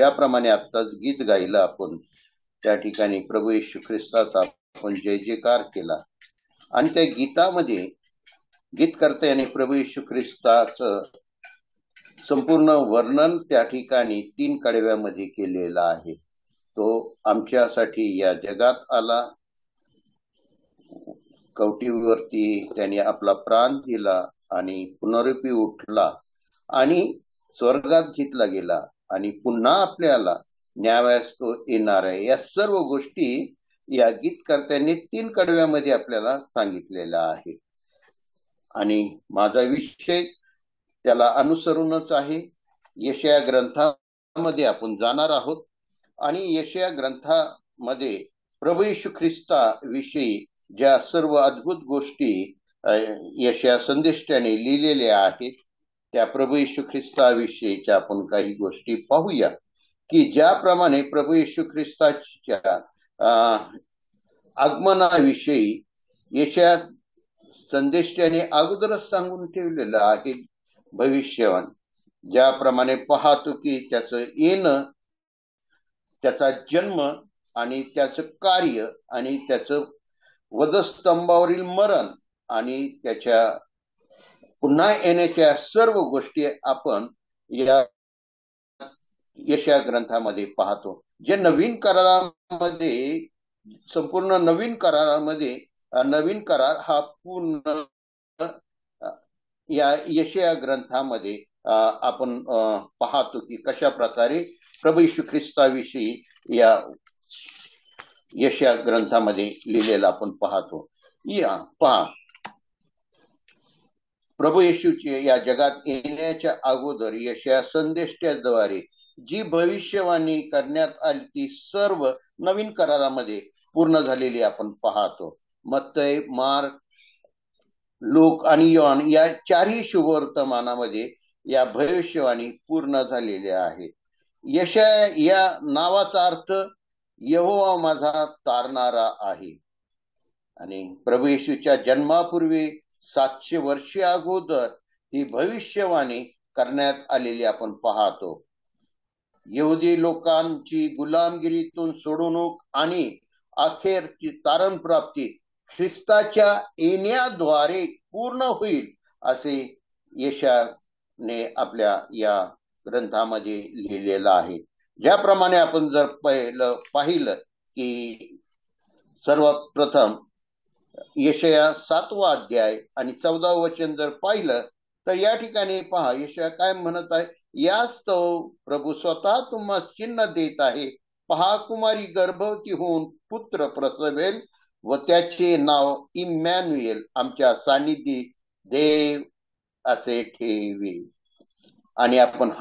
ज्याप्रमाणे आत्ताच गीत गायलं आपण, त्या ठिकाणी प्रभू येशू ख्रिस्ताचा आपण जय जयकार केला आणि त्या गीतामध्ये गीतकर्त्याने प्रभू येशू ख्रिस्ताचं संपूर्ण वर्णन त्या ठिकाणी 3 कडव्यामध्ये केलेलं आहे. तो आमच्यासाठी या जगात आला, कवटीवरती त्याने आपला प्राण दिला आणि पुनरुत्थानी उठला आणि स्वर्गात घेतला गेला आणि पुन्हा आपल्याला न्यायास तो येणार आहे. या सर्व गोष्टी या गीतकर्त्यांनी 3 कडव्यामध्ये आपल्याला सांगितलेला आहे आणि माझा विषय त्याला अनुसरूनच आहे. यशाया ग्रंथामध्ये आपण जाणार आहोत आणि यशाया ग्रंथामध्ये प्रभू येशू ख्रिस्ता विषयी ज्या सर्व अद्भुत गोष्टी यशाया संदेष्टाने लिहिलेल्या आहेत, त्या प्रभू येशू ख्रिस्ताविषयीच्या आपण काही गोष्टी पाहूया की ज्याप्रमाणे प्रभू येशू ख्रिस्ताच्या आगमनाविषयी यशाया संदेष्टाने अगोदरच सांगून ठेवलेलं आहे भविष्यवाण. ज्याप्रमाणे पाहतो की त्याचं येणं, त्याचा जन्म आणि त्याचं कार्य आणि त्याचं वधस्तंभावरील मरण आणि त्याच्या पुन्हा येण्याच्या सर्व गोष्टी आपण या यशाया ग्रंथामध्ये पाहतो. जे नवीन करारामध्ये, संपूर्ण नवीन करारामध्ये, नवीन करार हा पूर्ण या यशाया ग्रंथामध्ये आपण पाहतो की कशा प्रकारे प्रभू येशू ख्रिस्ताविषयी या यशाया ग्रंथामध्ये लिहिलेलं आपण पाहतो. या पहा, प्रभू येशूचे या जगात येण्याच्या अगोदर यशाया संदेष्टाद्वारे जी भविष्यवाणी करण्यात आली ती सर्व नवीन करारामध्ये पूर्ण झालेली आपण पाहतो. मत्तय, मार्क, लूक आणि योहान या 4ही शुभवर्तमानामध्ये या भविष्यवाणी पूर्ण झालेल्या आहेत. यशाया या नावाचा अर्थ यहोवा माझा तारणारा आहे आणि प्रभू येशूच्या जन्मापूर्वी 700 वर्षे अगोदर ही भविष्यवाणी करण्यात आलेली आपण पाहतो. यहुदी लोकांची गुलामगिरीतून सोडवणूक आणि अखेरची तारण प्राप्ती ख्रिस्ताच्या येण्याद्वारे पूर्ण होईल असे यशायाने आपल्या या ग्रंथामध्ये लिहिलेलं आहे. ज्याप्रमाणे आपण जर पाहिलं की सर्वात प्रथम यशाया 7वा अध्याय आणि 14व वचन जर पाहिलं तर या ठिकाणी पहा, यशाया काय म्हणत आहे, यास्तव प्रभू स्वतः तुम्हाला चिन्ह देत आहे. पहा, कुमारी गर्भवती होऊन पुत्र प्रसवेल व त्याचे नाव इम्मॅन्युएल, आमच्या सानिधी देव असे ठेवेल. आणि आपण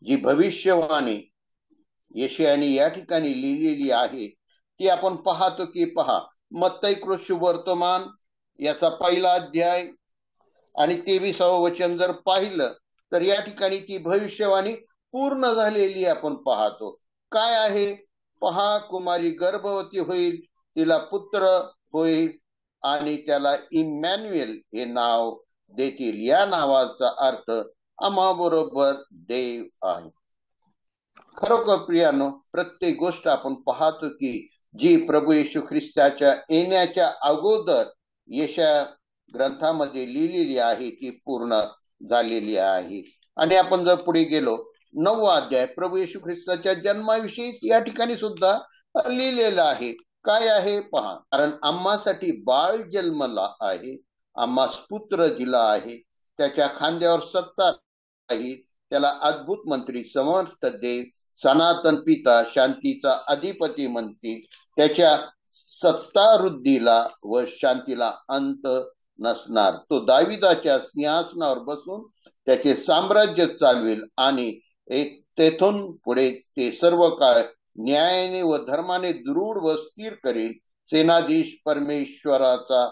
जी भविष्यवाणी यशायाने या ठिकाणी लिहिलेली आहे ती आपण पाहतो की पहा, मत्तय शुभवर्तमान याचा 1ला अध्याय आणि 23व वचन जर पाहिलं तर या ठिकाणी ती भविष्यवाणी पूर्ण झालेली आपण पाहतो. काय आहे, पहा, कुमारी गर्भवती होईल, तिला पुत्र होईल आणि त्याला इम्मॅन्युएल हे नाव देतील. या नावाचा अर्थ आम्हाबरोबर देव आहे. खरोखर प्रियानो, प्रत्येक गोष्ट आपण पाहतो की जी प्रभू येशू ख्रिस्ताच्या येण्याच्या अगोदर यशाया ग्रंथामध्ये लिहिलेली आहे ती पूर्ण झालेली आहे. आणि आपण जर पुढे गेलो 9वा अध्याय प्रभू येशू ख्रिस्ताच्या जन्माविषयी या ठिकाणी सुद्धा लिहिलेलं आहे. काय आहे पहा, कारण आम्हासाठी बाळ जन्मला आहे, आम्हास पुत्र दिला आहे, त्याच्या खांद्यावर सत्ता आहे, त्याला अद्भुत मंत्री, समर्थ देव, सनातन पिता, शांतीचा अधिपती म्हणतील. त्याच्या सत्तावृद्धीला व शांतीला अंत नसणार. तो दाविदाच्या सिंहासनावर बसून त्याचे साम्राज्य चालवेल आणि तेथून पुढे ते सर्व काळ न्यायाने व धर्माने दृढ व स्थिर करेल. सेनाधीश परमेश्वराचा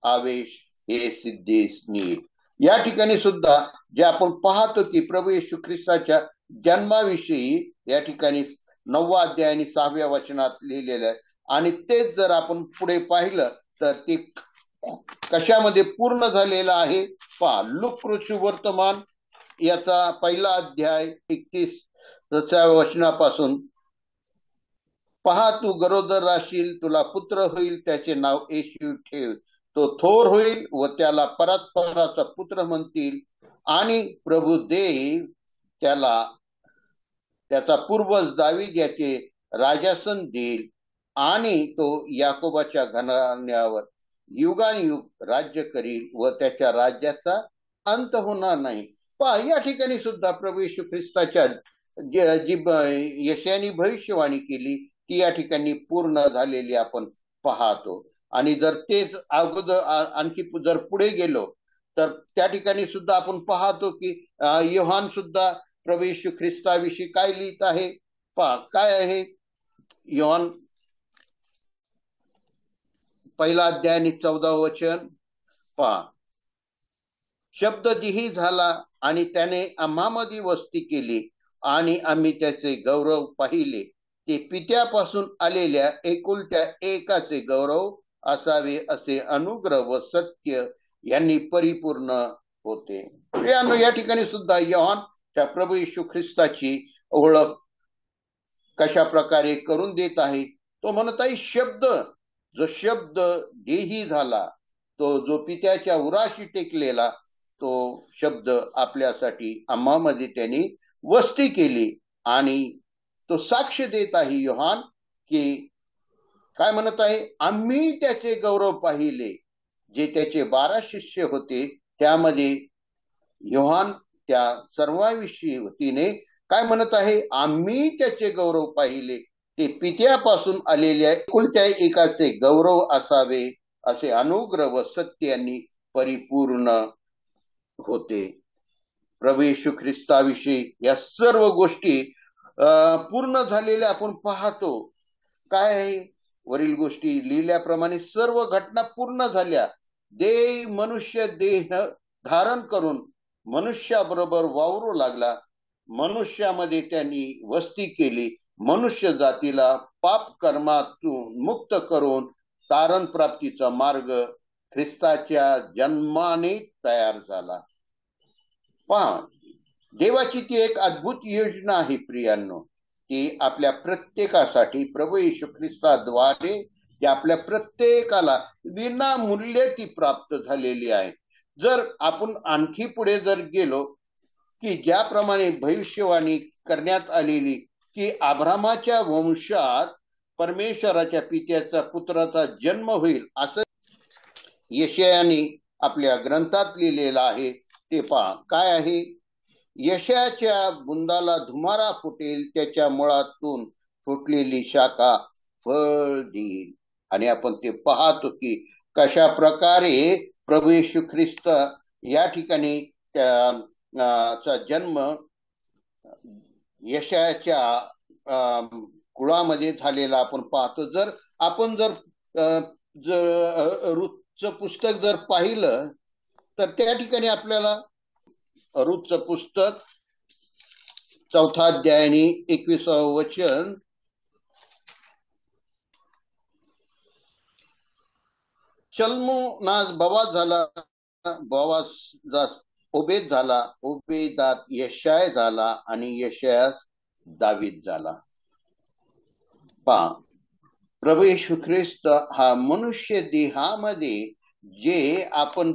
आवेश हे सिद्धेस नेईल. या ठिकाणी सुद्धा जे आपण पाहतो की प्रभू येशू ख्रिस्ताच्या जन्माविषयी या ठिकाणी 9वा अध्याय आणि 6व्या वचनात लिहिलेलं आहे. आणि तेच जर आपण पुढे पाहिलं तर ते कशामध्ये पूर्ण झालेलं आहे पहा. लूक शुभवर्तमान याचा पहिला अध्याय 31 वचनापासून, पहा तू गरोदर राशील, तुला पुत्र होईल, त्याचे नाव येशू ठेव. तो थोर होईल व त्याला परात्पराचा पुत्र म्हणतील. आणि प्रभू देव त्याला त्याचा पूर्वज दावीद याचे राजासन देईल, आणि तो याकोबाच्या घराण्यावर युगानुयुग राज्य करील व त्याच्या राज्याचा अंत होणार नाही. पहा, या ठिकाणी सुद्धा प्रभू येशू ख्रिस्ताच्या जी यशायाने भविष्यवाणी केली ती या ठिकाणी पूर्ण झालेली आपण पाहतो. आणि जर तेच अगोदर आणखी जर पुढे गेलो तर त्या ठिकाणी सुद्धा आपण पाहतो की योहान सुद्धा प्रभू येशू ख्रिस्ताविषयी काय लिहित आहे. पहा काय आहे, योहान पहिला अध्याय आणि 14 वचन पहा, शब्द देही झाला आणि त्याने आम्हामध्ये वस्ती केली, आणि आम्ही त्याचे गौरव पाहिले, ते पित्यापासून आलेल्या एकुलत्या एकाचे गौरव असावे, असे अनुग्रह व सत्य यांनी परिपूर्ण होते. या ठिकाणी सुद्धा योहान त्या प्रभू येशू ख्रिस्ताची ओळख कशा प्रकारे करून देत आहे. तो म्हणत आहे, शब्द, जो शब्द देही झाला, तो जो पित्याच्या उराशी टेकलेला, तो शब्द आपल्यासाठी आम्हामध्ये त्यांनी वस्ती केली. आणि तो साक्ष देत आहे योहान की काय म्हणत आहे, आम्ही त्याचे गौरव पाहिले. जे त्याचे 12 शिष्य होते त्यामध्ये योहान त्या सर्वांविषयी वतीने काय म्हणत आहे, आम्ही त्याचे गौरव पाहिले, ते पित्यापासून आलेल्या एकुलत्या एकाचे गौरव असावे, असे अनुग्रह व सत्य यांनी परिपूर्ण होते. प्रभू येशू ख्रिस्ताविषयी या सर्व गोष्टी पूर्ण झालेल्या आपण पाहतो. काय आहे, वरील गोष्टी लिहिल्याप्रमाणे सर्व घटना पूर्ण झाल्या. मनुष्य देह धारण करून मनुष्याबरोबर वावरू लागला. मनुष्यामध्ये त्यांनी वस्ती केली. मनुष्य जातीला पाप कर्मातून मुक्त करून तारण प्राप्तीचा मार्ग ख्रिस्ताच्या जन्माने तयार झाला. पहा, देवाची ती एक अद्भुत योजना आहे प्रियांनो, ती आपल्या प्रत्येकासाठी प्रभू येशू ख्रिस्ताद्वारे ती आपल्या प्रत्येकाला विनामूल्य ती प्राप्त झालेली आहे. जर आपण आणखी पुढे जर गेलो की ज्याप्रमाणे भविष्यवाणी करण्यात आलेली की अब्रामाच्या वंशात परमेश्वराच्या पित्याचा पुत्राचा जन्म होईल, असं यशायाने आपल्या ग्रंथात लिहिलेलं आहे. ते पहा काय आहे, यशाच्या बुंदाला धुमारा फुटेल, त्याच्या मुळातून फुटलेली शाखा फळ देईल. आणि आपण ते पाहतो की कशा प्रकारे प्रभू येशू ख्रिस्त या ठिकाणी त्याचा जन्म यशाच्या कुळामध्ये झालेला आपण पाहतो. जर आपण रूथचं पुस्तक जर पाहिलं तर त्या ठिकाणी आपल्याला रूथचं पुस्तक 4 अध्यायाने 21 वचन, चल्मुनाज बोवाज झाला, बोवाज ओबेद झाला, ओबेदात यशाय झाला, आणि यशायास दावीद झाला. पहा, प्रभू येशू ख्रिस्त हा मनुष्य देहामध्ये जे आपण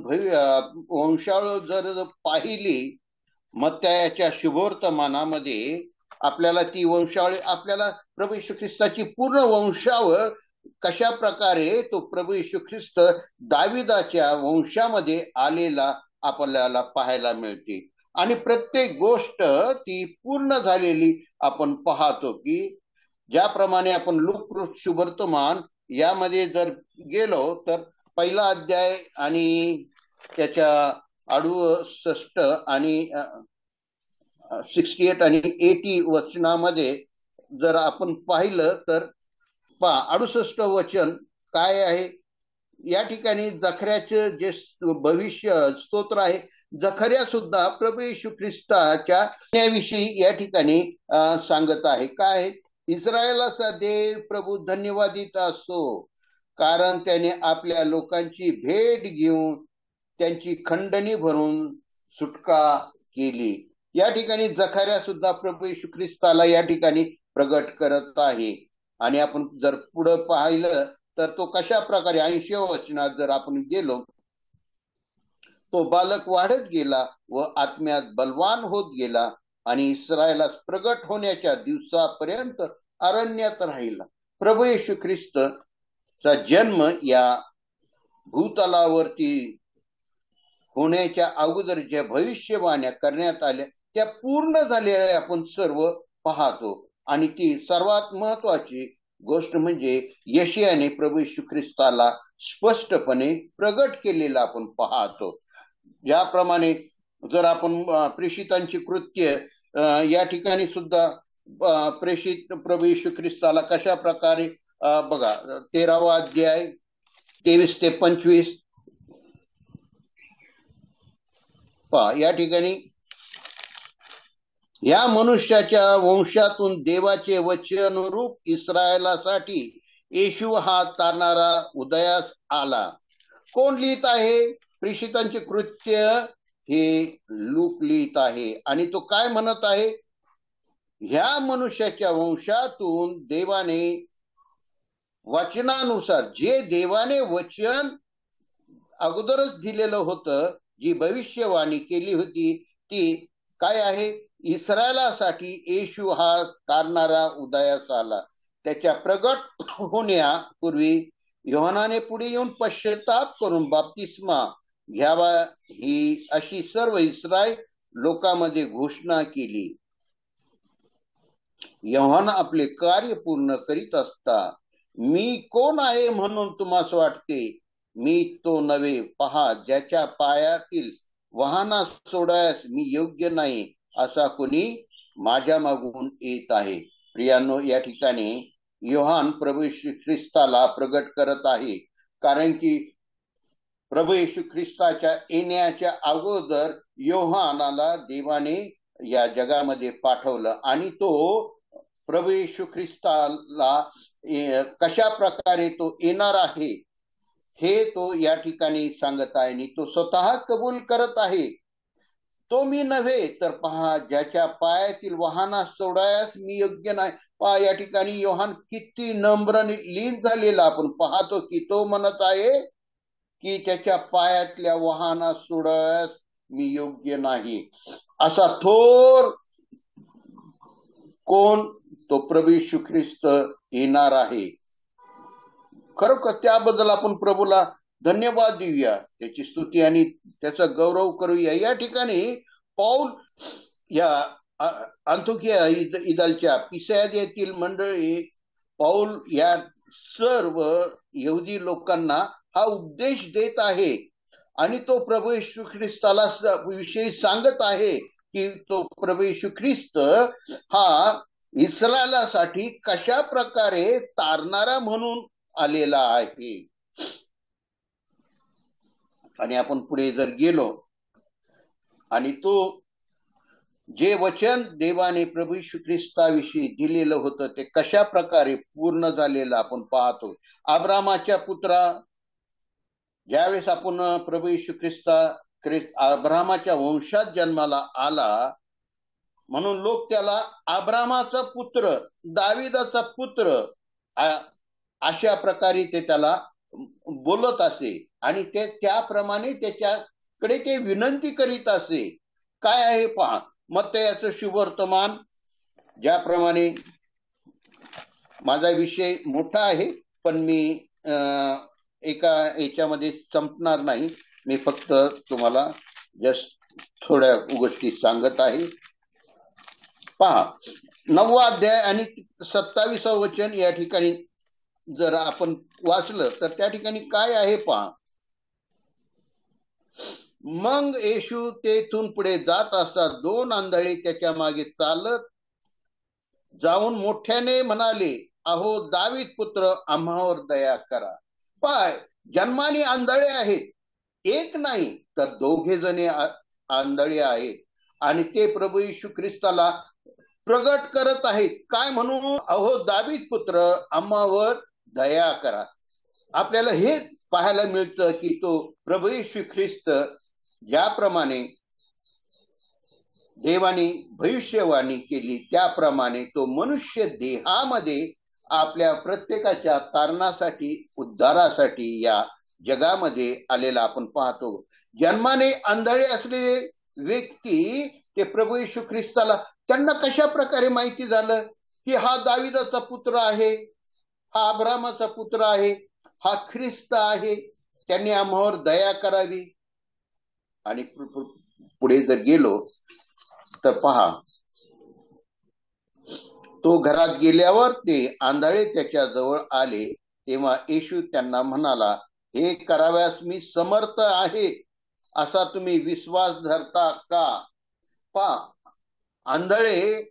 वंशावळ जर पाहिली मत्तयाच्या शुभवर्तमानामध्ये आपल्याला ती वंशावळी, आपल्याला प्रभू येशू ख्रिस्ताची पूर्ण वंशावळ कशा प्रकारे तो प्रभू येशू ख्रिस्त दाविदाच्या वंशामध्ये आलेला आपल्याला पाहायला मिळते. आणि प्रत्येक गोष्ट ती पूर्ण झालेली आपण पाहतो की ज्याप्रमाणे आपण लूक शुभवर्तमान यामध्ये जर गेलो तर पहिला अध्याय आणि त्याच्या 68 आणि 68 आणि 80 वचनामध्ये जर आपण पाहिलं तर पहा 68 वचन काय आहे, या ठिकाणी जखऱ्याचे जे भविष्य स्तोत्र आहे, जखऱ्या सुद्धा प्रभू येशू ख्रिस्ताच्या विषयी या ठिकाणी सांगत आहे. काय, इस्रायलाचा देव प्रभू धन्यवादित असो, कारण त्याने आपल्या लोकांची भेट घेऊन त्यांची खंडणी भरून सुटका केली. या ठिकाणी जखार्या सुद्धा प्रभू येशू ख्रिस्ताला या ठिकाणी प्रगट करत आहे. आणि आपण जर पुढे पाहिलं तर तो कशा प्रकारे 80 वचनात जर आपण गेलो, तो बालक वाढत गेला व आत्म्यात बलवान होत गेला आणि इस्रायलास प्रगट होण्याच्या दिवसापर्यंत अरण्यात राहिला. प्रभू येशू ख्रिस्तचा जन्म या भूतलावरती होण्याच्या अगोदर ज्या भविष्यवाण्या करण्यात आल्या त्या पूर्ण झालेल्या आपण सर्व पाहतो. आणि ती सर्वात महत्वाची गोष्ट म्हणजे यशायाने प्रभू येशू ख्रिस्ताला स्पष्टपणे प्रगट केलेला आपण पाहतो. ज्याप्रमाणे जर आपण प्रेषितांची कृत्य या ठिकाणी सुद्धा प्रेषित प्रभू येशू ख्रिस्ताला कशा प्रकारे बघा 13वा अध्याय 23 ते 25 या ठिकाणी या मनुष्याच्या वंशातून देवाचे वचन रूप इस्रायलासाठी येशू हा तारणारा उदयास आला. कोण लिहित आहे? प्रेषितांचे कृत्य हे लूक लिहित आहे. आणि तो काय म्हणत आहे? ह्या मनुष्याच्या वंशातून देवाने वचनानुसार, जे देवाने वचन अगोदरच दिलेलं होतं, जी भविष्यवाणी केली होती ती काय आहे? इस्रायलासाठी येशू हा तारणारा उदयास आला. त्याच्या प्रगट होण्यापूर्वी योहानाने पुढे येऊन पश्चाताप करून बाप्तिस्मा घ्यावा ही अशी सर्व इस्रायल लोकांमध्ये घोषणा केली. योहान आपले कार्य पूर्ण करीत असता, मी कोण आहे म्हणून तुम्हाला वाटते? मी तो नव्हे, पहा ज्याच्या पायातील वाहना सोडायस मी योग्य नाही, असा कोणी माझ्या मागून येत आहे. प्रियांनो, या ठिकाणी योहान प्रभू येशू ख्रिस्ताला प्रगट करत आहे. कारण की प्रभू येशू ख्रिस्ताच्या येण्याच्या अगोदर योहानाला देवाने या जगामध्ये पाठवलं आणि तो प्रभू येशू ख्रिस्ताला कशा प्रकारे तो येणार आहे हे तो या ठिकाणी सांगत आहे. आणि तो स्वतः कबूल करत आहे, तो मी नव्हे, तर पहा ज्याच्या पायातील वाहना सोडायस मी योग्य नाही. पहा या ठिकाणी योहान किती नम्र लीन झालेला आपण पाहतो की तो म्हणत आहे की त्याच्या पायातल्या वाहना सोडायस मी योग्य नाही. असा थोर कोण? तो प्रभू येशू ख्रिस्त येणार आहे. खरोखर त्याबद्दल आपण प्रभूला धन्यवाद देऊया, त्याची स्तुती आणि त्याचा गौरव करूया. या ठिकाणी पौल या अंतोकिया इदलच्या पिसादियातील मंडळी पौल या सर्व यहुदी लोकांना हा उपदेश देत आहे आणि तो प्रभू येशू ख्रिस्ताला विषयी सांगत आहे की तो प्रभू येशू ख्रिस्त हा इस्रायलासाठी कशा प्रकारे तारणारा म्हणून आलेला आहे. आणि आपण पुढे जर गेलो आणि तो जे वचन देवाने प्रभू येशू ख्रिस्ताविषयी दिलेलं होतं ते कशा प्रकारे पूर्ण झालेलं आपण पाहतो. अब्रामाच्या पुत्रा, ज्यावेळेस आपण प्रभू येशू अब्रामाच्या वंशात जन्माला आला म्हणून लोक त्याला अब्रामाचा पुत्र, दाविदाचा पुत्र अशा प्रकारे ते त्याला बोलत असे आणि ते त्याप्रमाणे त्याच्याकडे ते विनंती करीत असे. काय आहे पहा, मत्तयाचं शुभवर्तमान, ज्याप्रमाणे माझा विषय मोठा आहे पण मी एका याच्यामध्ये संपणार नाही, मी फक्त तुम्हाला जस्ट थोड्या गोष्टी सांगत आहे. पहा 9वा अध्याय आणि 27वा वचन या ठिकाणी जर आपण वाचलं तर त्या ठिकाणी काय आहे पहा. मग येशू तेथून पुढे जात असता 2 आंधळे त्याच्या मागे चालत जाऊन मोठ्याने म्हणाले, अहो दावीद पुत्र, आम्हावर दया करा. पाय जन्माने आंधळे आहेत, एक नाही तर 2 जणे आंधळे आहेत आणि ते प्रभू येशू ख्रिस्ताला प्रगट करत आहेत. काय म्हणून? अहो दावीद पुत्र, आम्हावर दया करा. आपल्याला हे पाहायला मिळतं की तो प्रभू येशू ख्रिस्त ज्याप्रमाणे देवाने भविष्यवाणी केली त्याप्रमाणे तो मनुष्य देहामध्ये आपल्या प्रत्येकाच्या कारणासाठी, उद्धारासाठी या जगामध्ये आलेला आपण पाहतो. जन्माने आंधळे असलेले व्यक्ती ते प्रभू येशू ख्रिस्ताला त्यांना कशा प्रकारे माहिती झालं की हा दाविदाचा पुत्र आहे, हा अब्रामाचा पुत्र आहे, हा ख्रिस्त आहे, त्यांनी आम्हावर दया करावी. आणि पुढे जर गेलो तर पहा, तो घरात गेल्यावर ते आंधळे त्याच्या जवळ आले, तेव्हा येशू त्यांना म्हणाला, हे कराव्यास मी समर्थ आहे, असा तुम्ही विश्वास धरता का? पहा, आंधळे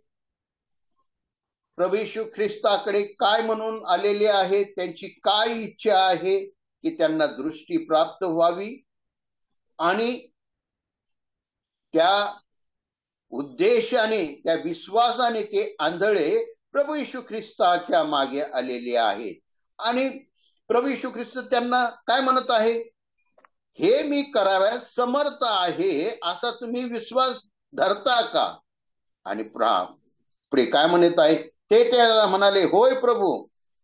प्रभू येशू ख्रिस्ताकडे काय म्हणून आलेले आहेत, त्यांची काय इच्छा आहे की त्यांना दृष्टी प्राप्त व्हावी, आणि त्या उद्देशाने, त्या विश्वासाने ते आंधळे प्रभू येशू ख्रिस्ताच्या मागे आलेले आहेत. आणि प्रभू येशू ख्रिस्त त्यांना काय म्हणत आहे, हे मी कराव्यास समर्थ आहे, असा तुम्ही विश्वास धरता का? आणि पुढे काय म्हणत आहे, ते त्याला म्हणाले, होय प्रभू.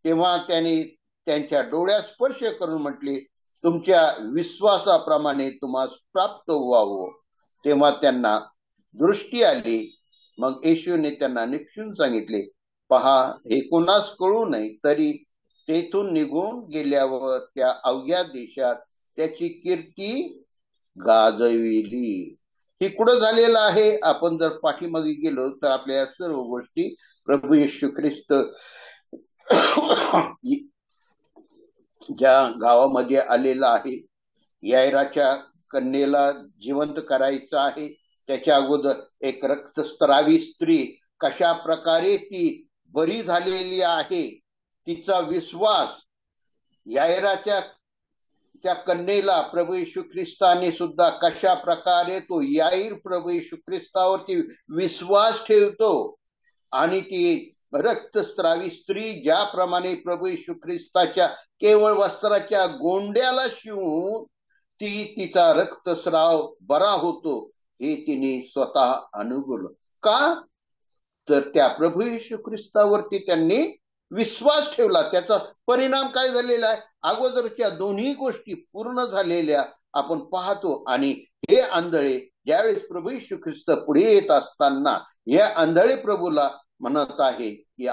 तेव्हा त्यांनी त्यांच्या डोळ्यात स्पर्श करून म्हटले, तुमच्या विश्वासाप्रमाणे तुम्हाला प्राप्त व्हावं. तेव्हा त्यांना दृष्टी आली. मग येशूने त्यांना निक्षून सांगितले, पहा, हे कोणास कळू नये. तरी तेथून निघून गेल्यावर त्या अवघ्या देशात त्याची कीर्ती गाजविली. हे कुठं झालेलं आहे? आपण जर पाठीमागे गेलो तर आपल्या सर्व गोष्टी प्रभू येशू ख्रिस्त ज्या गावामध्ये आलेला आहे, यायराच्या कन्येला जिवंत करायचं आहे, त्याच्या अगोदर एक रक्तस्रावी स्त्री कशा प्रकारे ती बरी झालेली आहे, तिचा विश्वास यायराच्या त्या कन्येला प्रभू येशू ख्रिस्ताने सुद्धा कशा प्रकारे तो याईर प्रभू येशू ख्रिस्तावरती विश्वास ठेवतो, आणि ती रक्तस्रावी स्त्री ज्याप्रमाणे प्रभू येशू ख्रिस्ताच्या केवळ वस्त्राच्या गोंड्याला शिवून तिचा रक्तस्राव बरा होतो, हे तिने स्वतः अनुभवलं. का? तर त्या प्रभू येशू ख्रिस्तावरती त्यांनी विश्वास ठेवला. त्याचा परिणाम काय झालेला आहे? अगोदरच्या दोन्ही गोष्टी पूर्ण झालेल्या आपण पाहतो. आणि हे आंधळे ज्यावेळेस प्रभू येशू ख्रिस्त पुढे येत असताना या आंधळे प्रभूला म्हणत आहे की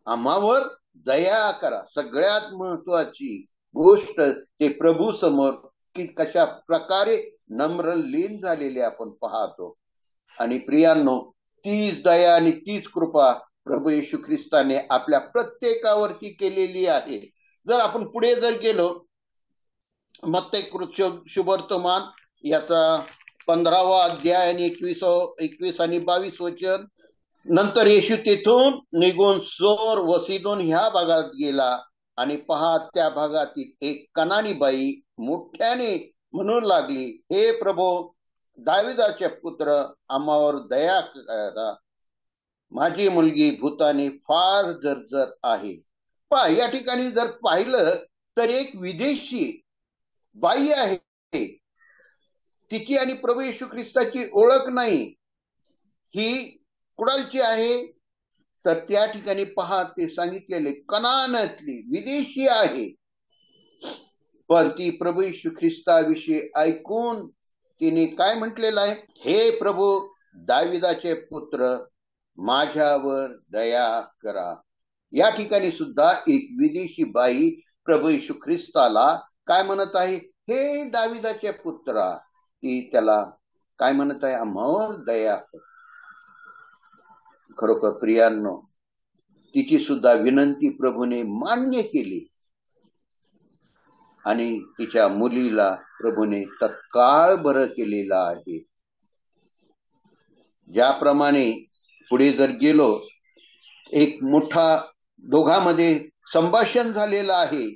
आम्हावर दया करा. सगळ्यात महत्वाची गोष्ट ते प्रभू समोर की कशा प्रकारे नम्र लीन झालेले आपण पाहतो. आणि प्रियांनो, तीच दया आणि तीच कृपा प्रभू येशू ख्रिस्ताने आपल्या प्रत्येकावरती केलेली आहे. जर आपण पुढे जर गेलो, मत्ती शुभवर्तमान याचा 15वा अध्याय आणि 21 आणि 22 वचन, नंतर येशू तेथून निघून सोर व सीदोन ह्या भागात गेला, आणि पहा, त्या भागातील एक कनानी बाई मोठ्याने म्हणू लागली, हे प्रभू, दाविदाचे पुत्र, आम्हावर दया करा, माझी मुलगी भूताने फार जर्जर आहे. पहा, या ठिकाणी जर पाहिलं तर एक विदेशी बाई आहे, तिची आणि प्रभू येशू ख्रिस्ताची ओळख नाही. ही कुणालची आहे? तर त्या ठिकाणी पहा, ते सांगितलेले कनानातली विदेशी आहे. पण ती प्रभू येशू ख्रिस्ताविषयी ऐकून तिने काय म्हटलेलं आहे, हे प्रभू, दाविदाचे पुत्र, माझ्यावर दया करा. या ठिकाणी सुद्धा एक विदेशी बाई प्रभू येशू ख्रिस्ताला काय म्हणत आहे, हे दाविदाचे पुत्रा. ती त्याला काय म्हणत आहे, आम्हावर दया कर. खरोखर प्रियांनो, तिची सुद्धा विनंती प्रभूने मान्य केली, आणि तिच्या मुलीला प्रभूने तत्काळ बरं केलेला आहे. ज्याप्रमाणे पुढे जर गेलो, एक मोठा दोघांमध्ये संभाषण झालेलं आहे.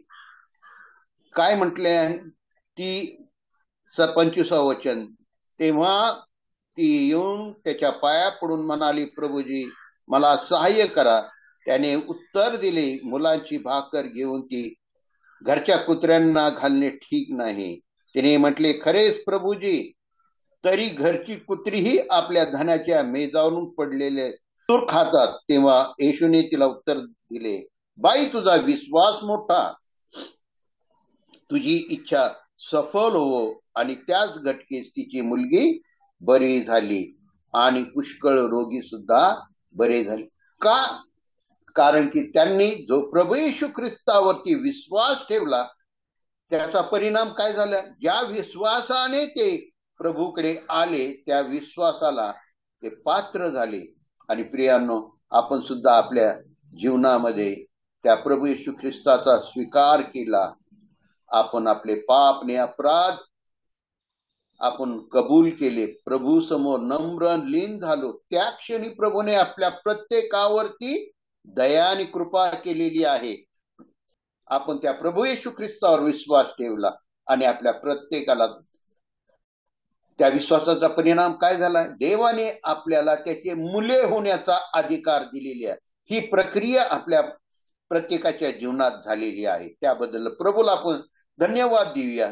काय म्हटले आहे? ती 25वा वचन, तेव्हा ती येऊन त्याच्या पाया पडून म्हणाली, प्रभूजी, मला सहाय्य करा. त्याने उत्तर दिले, मुलांची भाकर घेऊन ती घरच्या कुत्र्यांना घालणे ठीक नाही. तिने म्हटले, खरेच प्रभूजी, तरी घरची कुत्रीही आपल्या धनाच्या मेजावरून पडलेले तूर खातात. तेव्हा येशूने तिला उत्तर दिले, बाई, तुझा विश्वास मोठा, तुझी इच्छा सफल हो. आणि त्याच घटकेस तिची मुलगी बरी झाली आणि पुष्कळ रोगी सुद्धा बरे झाले. का? कारण की त्यांनी जो प्रभू येशू ख्रिस्तावरती विश्वास ठेवला त्याचा परिणाम काय झाला? ज्या विश्वासाने ते प्रभूकडे आले त्या विश्वासाला ते पात्र झाले. आणि प्रियांनो, आपण सुद्धा आपल्या जीवनामध्ये त्या प्रभू येशू ख्रिस्ताचा स्वीकार केला. आपण आपले पाप ने अपराध आपण कबूल केले, प्रभू समोर नम्र लीन झालो. त्या क्षणी प्रभूने आपल्या प्रत्येकावरती दया आणि कृपा केलेली आहे. आपण त्या प्रभू येशू ख्रिस्तावर विश्वास ठेवला आणि आपल्या प्रत्येकाला त्या विश्वासाचा परिणाम काय झाला? देवाने आपल्याला त्याचे मुले होण्याचा अधिकार दिलेली आहे. ही प्रक्रिया आपल्या प्रत्येकाच्या जीवनात झालेली आहे. त्याबद्दल प्रभूला आपण धन्यवाद देऊया.